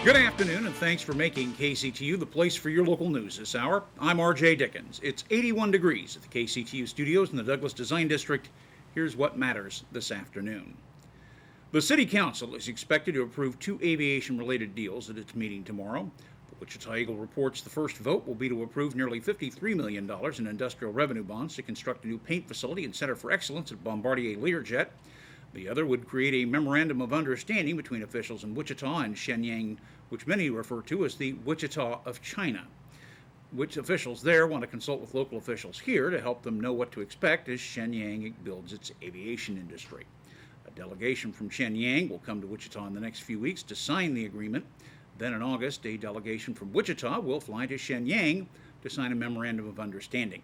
Good afternoon, and thanks for making KCTU the place for your local news this hour. I'm RJ Dickens. It's 81 degrees at the KCTU studios in the Douglas Design District. Here's what matters this afternoon. The City Council is expected to approve two aviation-related deals at its meeting tomorrow. The Wichita Eagle reports the first vote will be to approve nearly $53 million in industrial revenue bonds to construct a new paint facility and Center for Excellence at Bombardier Learjet. The other would create a memorandum of understanding between officials in Wichita and Shenyang, which many refer to as the Wichita of China. Which officials there want to consult with local officials here to help them know what to expect as Shenyang builds its aviation industry. A delegation from Shenyang will come to Wichita in the next few weeks to sign the agreement. Then in August, a delegation from Wichita will fly to Shenyang to sign a memorandum of understanding.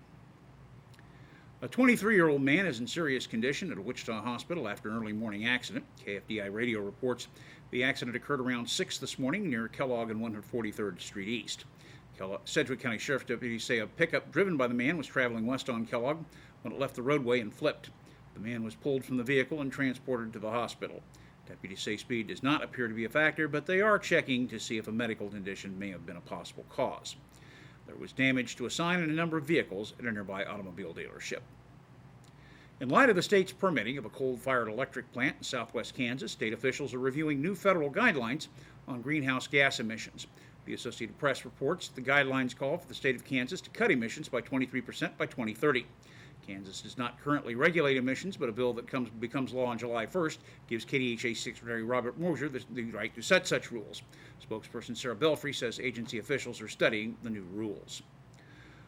A 23-year-old man is in serious condition at a Wichita hospital after an early morning accident. KFDI radio reports the accident occurred around 6 this morning near Kellogg and 143rd Street East. Sedgwick County Sheriff's deputies say a pickup driven by the man was traveling west on Kellogg when it left the roadway and flipped. The man was pulled from the vehicle and transported to the hospital. Deputies say speed does not appear to be a factor, but they are checking to see if a medical condition may have been a possible cause. There was damage to a sign and a number of vehicles at a nearby automobile dealership. In light of the state's permitting of a coal-fired electric plant in southwest Kansas, state officials are reviewing new federal guidelines on greenhouse gas emissions. The Associated Press reports the guidelines call for the state of Kansas to cut emissions by 23% by 2030. Kansas does not currently regulate emissions, but a bill that becomes law on July 1st gives KDHA Secretary Robert Mosier the right to set such rules. Spokesperson Sarah Belfry says agency officials are studying the new rules.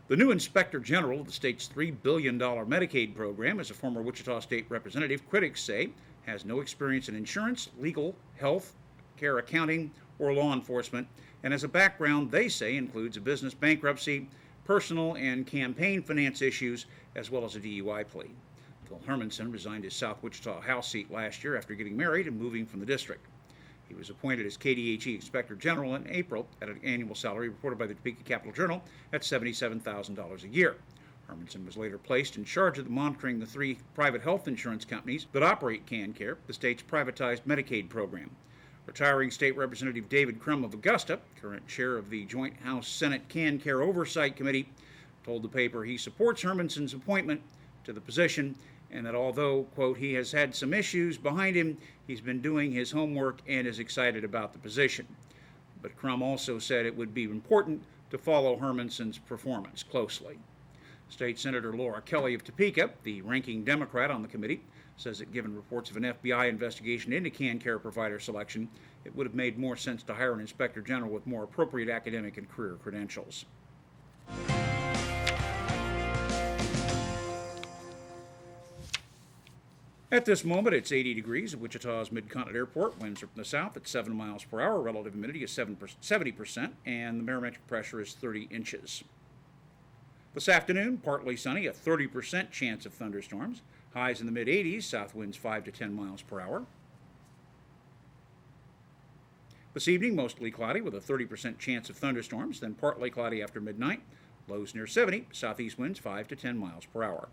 The new Inspector General of the state's $3 billion Medicaid program is a former Wichita State representative critics say has no experience in insurance, legal, health, care accounting, or law enforcement, and has a background they say includes a business bankruptcy, personal and campaign finance issues, as well as a DUI plea. Phil Hermanson resigned his South Wichita House seat last year after getting married and moving from the district. He was appointed as KDHE Inspector General in April at an annual salary reported by the Topeka Capital Journal at $77,000 a year. Hermanson was later placed in charge of monitoring the three private health insurance companies that operate KanCare, the state's privatized Medicaid program. Retiring State Representative David Crum of Augusta, current chair of the Joint House-Senate KanCare Oversight Committee, told the paper he supports Hermanson's appointment to the position and that although, quote, he has had some issues behind him, he's been doing his homework and is excited about the position. But Crum also said it would be important to follow Hermanson's performance closely. State Senator Laura Kelly of Topeka, the ranking Democrat on the committee, says that given reports of an FBI investigation into KanCare provider selection, it would have made more sense to hire an inspector general with more appropriate academic and career credentials. At this moment, it's 80 degrees at Wichita's Mid-Continent Airport. Winds are from the south at 7 miles per hour. Relative humidity is 70%, and the barometric pressure is 30 inches. This afternoon, partly sunny, a 30% chance of thunderstorms. Highs in the mid-80s, south winds 5 to 10 miles per hour. This evening, mostly cloudy with a 30% chance of thunderstorms, then partly cloudy after midnight. Lows near 70, southeast winds 5 to 10 miles per hour.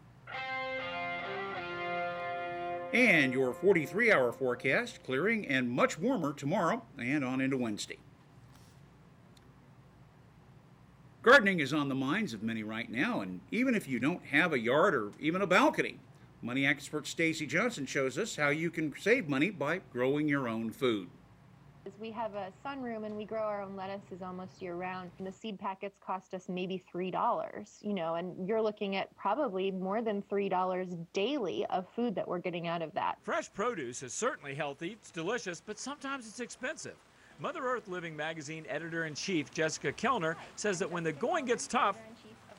And your 43-hour forecast, clearing and much warmer tomorrow and on into Wednesday. Gardening is on the minds of many right now, and even if you don't have a yard or even a balcony, money expert Stacy Johnson shows us how you can save money by growing your own food. We have a sunroom and we grow our own lettuces almost year round. And the seed packets cost us maybe $3, and you're looking at probably more than $3 daily of food that we're getting out of that. Fresh produce is certainly healthy, it's delicious, but sometimes it's expensive. Mother Earth Living magazine editor-in-chief Jessica Kellner says that when the going gets tough,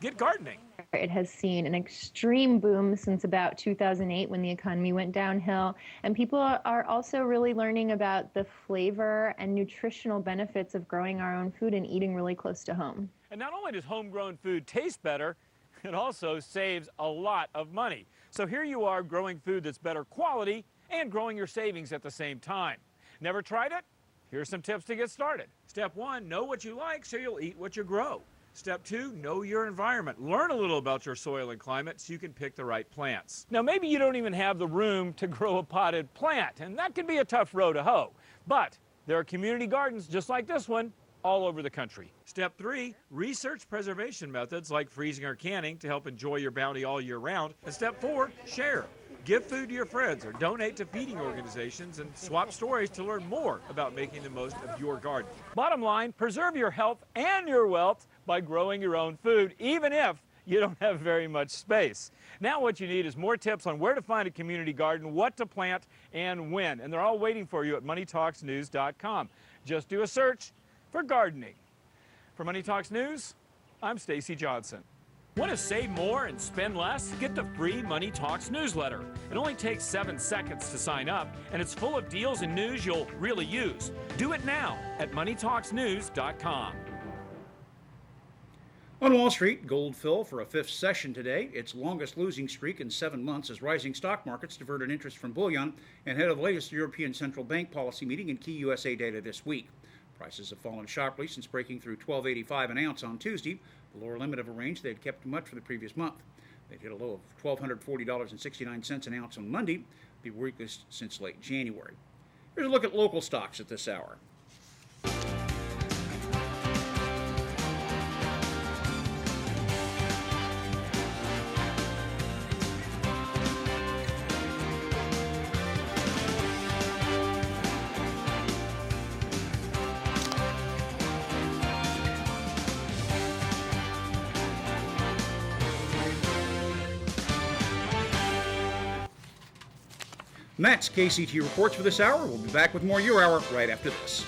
get gardening. It has seen an extreme boom since about 2008 when the economy went downhill. And people are also really learning about the flavor and nutritional benefits of growing our own food and eating really close to home. And not only does homegrown food taste better, it also saves a lot of money. So here you are growing food that's better quality and growing your savings at the same time. Never tried it? Here's some tips to get started. Step 1, know what you like so you'll eat what you grow. Step 2, know your environment. Learn a little about your soil and climate so you can pick the right plants. Now, maybe you don't even have the room to grow a potted plant, and that can be a tough row to hoe. But There are community gardens just like this one all over the country. Step 3, research preservation methods like freezing or canning to help enjoy your bounty all year round. And step 4, share. Give food to your friends or donate to feeding organizations and swap stories to learn more about making the most of your garden. Bottom line, preserve your health and your wealth by growing your own food, even if you don't have very much space. Now what you need is more tips on where to find a community garden, what to plant, and when. And they're all waiting for you at moneytalksnews.com. Just do a search for gardening. For Money Talks News, I'm Stacy Johnson. Want to save more and spend less? Get the free Money Talks newsletter. It only takes 7 seconds to sign up, and it's full of deals and news you'll really use. Do it now at moneytalksnews.com. On Wall Street, gold fell for a fifth session today, its longest losing streak in 7 months, as rising stock markets diverted interest from bullion ahead of the latest European Central Bank policy meeting and key USA data this week. Prices have fallen sharply since breaking through $12.85 an ounce on Tuesday, the lower limit of a range they had kept much for the previous month. They'd hit a low of $1,240.69 an ounce on Monday, the weakest since late January. Here's a look at local stocks at this hour. That's KCTU Reports for this hour. We'll be back with more Your Hour right after this.